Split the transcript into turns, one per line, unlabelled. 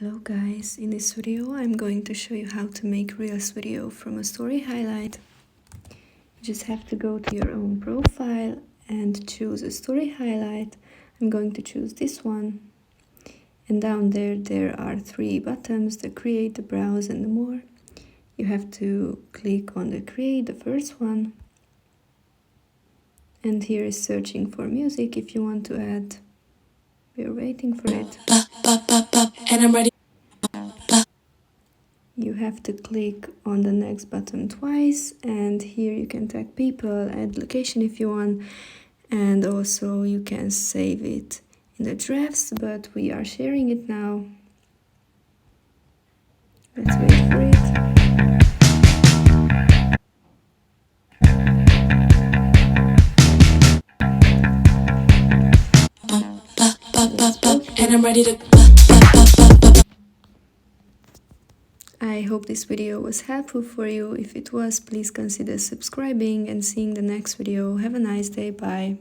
Hello guys, in this video I'm going to show you how to make Reels video from a story highlight. You just have to go to your own profile and choose a story highlight. I'm going to choose this one. And down there are three buttons: the create, the browse and the more. You have to click on the create, the first one. And here is searching for music if you want to add. We're waiting for it.
And I'm ready.
You have to click on the next button twice, and here you can tag people, add location if you want, and also you can save it in the drafts, but we are sharing it now. Let's wait for it.
And I'm ready to.
I hope this video was helpful for you. If it was, please consider subscribing and seeing the next video. Have a nice day. Bye.